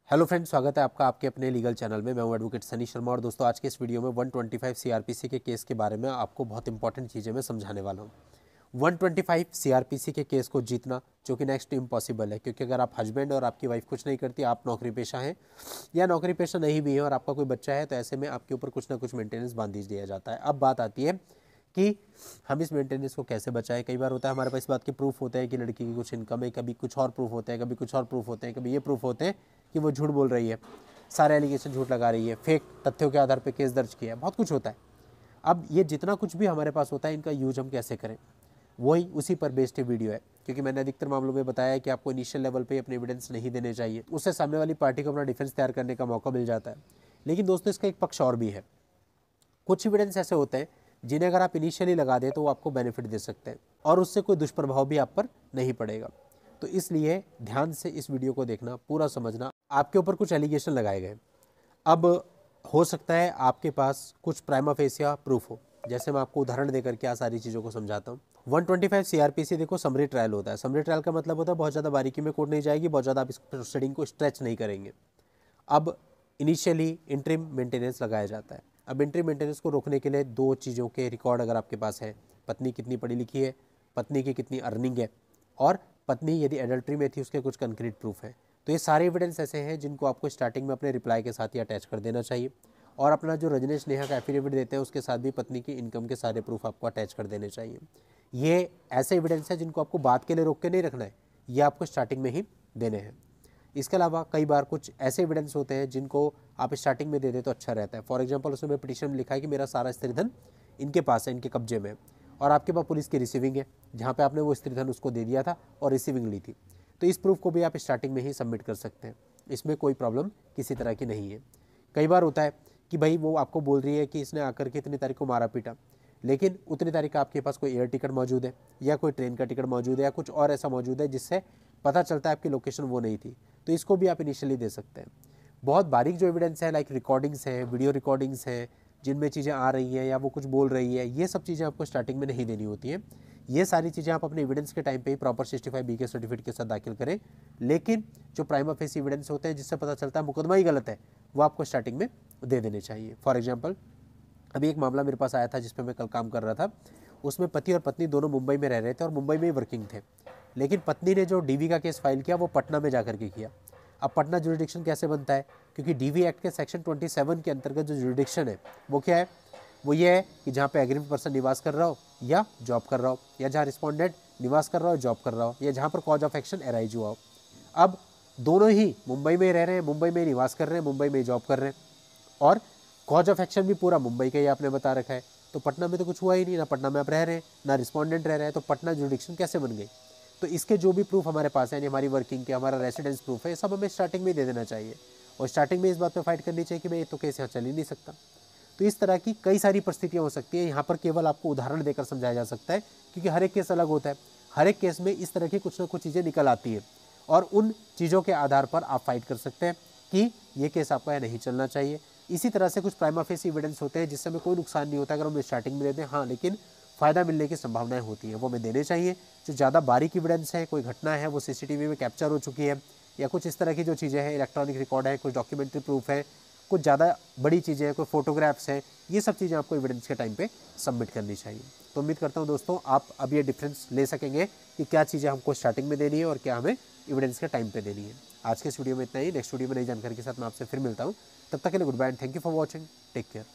Hello friends, स्वागत है आपका आपके अपने लीगल चैनल में। मैं हूं एडवोकेट सनी शर्मा और दोस्तों आज के इस वीडियो में 125 सीआरपीसी के केस के बारे में आपको बहुत इंपॉर्टेंट चीज़ें मैं समझाने वाला हूं। 125 सीआरपीसी के केस को जीतना जो कि नेक्स्ट इम्पॉसिबल है, क्योंकि अगर आप हस्बैंड और आपकी वाइफ कुछ नहीं करती, आप नौकरी पेशा हैं या नौकरी पेशा नहीं भी है और आपका कोई बच्चा है, तो ऐसे में आपके ऊपर कुछ ना कुछ मेंटेनेंस बांध दिया जाता है। अब बात आती है कि हम इस मेंटेनेंस को कैसे बचाएं। कई बार होता है हमारे पास इस बात के प्रूफ होते हैं कि लड़की की कुछ इनकम है, कभी कुछ और प्रूफ होते हैं, कभी कुछ और प्रूफ होते हैं, कभी ये प्रूफ होते हैं कि वो झूठ बोल रही है, सारे एलिगेशन झूठ लगा रही है, फेक तथ्यों के आधार पर केस दर्ज किया है, बहुत कुछ होता है। अब ये जितना कुछ भी हमारे पास होता है, इनका यूज हम कैसे करें, वही उसी पर बेस्ड वीडियो है। क्योंकि मैंने अधिकतर मामलों में बताया है कि आपको इनिशियल लेवल पे अपने एविडेंस नहीं देने चाहिए, उससे सामने वाली पार्टी को अपना डिफेंस तैयार करने का मौका मिल जाता है। लेकिन दोस्तों, इसका एक पक्ष और भी है। कुछ एविडेंस ऐसे होते हैं जिन्हें अगर आप इनिशियली लगा दें तो वो आपको बेनिफिट दे सकते हैं और उससे कोई दुष्प्रभाव भी आप पर नहीं पड़ेगा। तो इसलिए ध्यान से इस वीडियो को देखना, पूरा समझना। आपके ऊपर कुछ एलिगेशन लगाए गए, अब हो सकता है आपके पास कुछ प्राइमा फेसिया प्रूफ हो। जैसे मैं आपको उदाहरण देकर क्या सारी चीज़ों को समझाता हूँ। 125 सीआरपीसी देखो समरी ट्रायल होता है। समरी ट्रायल का मतलब होता है बहुत ज़्यादा बारीकी में कोर्ट नहीं जाएगी, बहुत ज़्यादा आप इस प्रोसीडिंग को स्ट्रेच नहीं करेंगे। अब इनिशियली इंटरिम मेंटेनेंस लगाया जाता है। अब इंटरिम मेंटेनेंस को रोकने के लिए दो चीज़ों के रिकॉर्ड अगर आपके पास है, पत्नी कितनी पढ़ी लिखी है, पत्नी की कितनी अर्निंग है, और पत्नी यदि एडल्ट्री में थी उसके कुछ कंक्रीट प्रूफ है। तो ये सारे एविडेंस ऐसे हैं जिनको आपको स्टार्टिंग में अपने रिप्लाई के साथ ही अटैच कर देना चाहिए। और अपना जो रजनीश नेहा का एफिडेविट देते हैं उसके साथ भी पत्नी की इनकम के सारे प्रूफ आपको अटैच कर देने चाहिए। ये ऐसे एविडेंस है जिनको आपको बात के लिए रोक के नहीं रखना है, ये आपको स्टार्टिंग में ही देने हैं। इसके अलावा कई बार कुछ ऐसे एविडेंस होते हैं जिनको आप स्टार्टिंग में दे दें तो अच्छा रहता है। फॉर एग्जांपल, उसमें पिटीशन में लिखा है कि मेरा सारा स्त्रीधन इनके पास है, इनके कब्जे में, और आपके पास पुलिस की रिसीविंग है जहाँ पे आपने वो स्त्रीधन उसको दे दिया था और रिसीविंग ली थी। तो इस प्रूफ को भी आप स्टार्टिंग में ही सबमिट कर सकते हैं, इसमें कोई प्रॉब्लम किसी तरह की नहीं है। कई बार होता है कि भाई वो आपको बोल रही है कि इसने आकर के इतनी तारीख को मारा पीटा, लेकिन उतनी तारीख का आपके पास कोई एयर टिकट मौजूद है या कोई ट्रेन का टिकट मौजूद है या कुछ और ऐसा मौजूद है जिससे पता चलता है आपकी लोकेशन वो नहीं थी, तो इसको भी आप इनिशियली दे सकते हैं। बहुत बारीक जो एविडेंस है, लाइक रिकॉर्डिंग्स हैं, वीडियो रिकॉर्डिंग्स हैं जिनमें चीज़ें आ रही हैं या वो कुछ बोल रही है, ये सब चीज़ें आपको स्टार्टिंग में नहीं देनी होती हैं। ये सारी चीज़ें आप अपने एविडेंस के टाइम पे ही प्रॉपर 65B के सर्टिफिकेट के साथ दाखिल करें। लेकिन जो प्राइमा फेसी एविडेंस होते हैं जिससे पता चलता है मुकदमा ही गलत है, वो आपको स्टार्टिंग में दे देने चाहिए। फॉर एग्जाम्पल, अभी एक मामला मेरे पास आया था जिस पर मैं कल काम कर रहा था। उसमें पति और पत्नी दोनों मुंबई में रह रहे थे और मुंबई में ही वर्किंग थे, लेकिन पत्नी ने जो डीवी का केस फाइल किया वो पटना में जाकर के किया। अब पटना जुरिडिक्शन कैसे बनता है, क्योंकि डीवी एक्ट के सेक्शन 27 के अंतर्गत जो जुरिडिक्शन है वो क्या है, वो ये है कि जहाँ पे एग्रीड पर्सन निवास कर रहा हो या जॉब कर रहा हो, या जहाँ रिस्पोंडेंट निवास कर रहा हो जॉब कर रहा हो, या जहाँ पर कॉज ऑफ एक्शन एराइज हुआ हो। अब दोनों ही मुंबई में रह रहे हैं, मुंबई में निवास कर रहे हैं, मुंबई में जॉब कर रहे हैं, और कॉज ऑफ एक्शन भी पूरा मुंबई का ही आपने बता रखा है। तो पटना में तो कुछ हुआ ही नहीं, ना पटना में आप रह रहे हैं ना रिस्पोंडेंट रह रहे हैं, तो पटना जुरिडिक्शन कैसे बन गई। तो इसके जो भी प्रूफ हमारे पास है, यानी हमारी वर्किंग के, हमारा रेसिडेंस प्रूफ है, ये सब हमें स्टार्टिंग में दे देना चाहिए और स्टार्टिंग में इस बात पे फाइट करनी चाहिए कि मैं ये तो केस यहाँ चल ही नहीं सकता। तो इस तरह की कई सारी परिस्थितियाँ हो सकती है। यहाँ पर केवल आपको उदाहरण देकर समझाया जा सकता है, क्योंकि हर एक केस अलग होता है। हर एक केस में इस तरह की कुछ ना कुछ चीज़ें निकल आती है और उन चीज़ों के आधार पर आप फाइट कर सकते हैं कि ये केस आपका यहाँ नहीं चलना चाहिए। इसी तरह से कुछ प्राइमा फेसी एविडेंस होते हैं जिससे हमें कोई नुकसान नहीं होता अगर हम स्टार्टिंग में दे दें, हाँ, लेकिन फ़ायदा मिलने की संभावनाएं होती हैं, वो हमें देने चाहिए। जो ज़्यादा बारीक एविडेंस है, कोई घटना है वो सीसीटीवी में कैप्चर हो चुकी है, या कुछ इस तरह की जो चीज़ें हैं, इलेक्ट्रॉनिक रिकॉर्ड है, कुछ डॉक्यूमेंट्री प्रूफ है, कुछ ज़्यादा बड़ी चीज़ें हैं, कोई फोटोग्राफ्स हैं, ये सब चीज़ें आपको एविडेंस के टाइम पे सबमिट करनी चाहिए। तो उम्मीद करता हूँ दोस्तों आप अब ये डिफरेंस ले सकेंगे कि क्या चीज़ें हमको स्टार्टिंग में देनी है और क्या हमें एविडेंस के टाइम पे देनी है। आज के इस वीडियो में इतना ही। नेक्स्ट वीडियो में नई जानकारी के साथ मैं आपसे फिर मिलता हूँ। तब तक के लिए good bye and thank you for watching. Take care.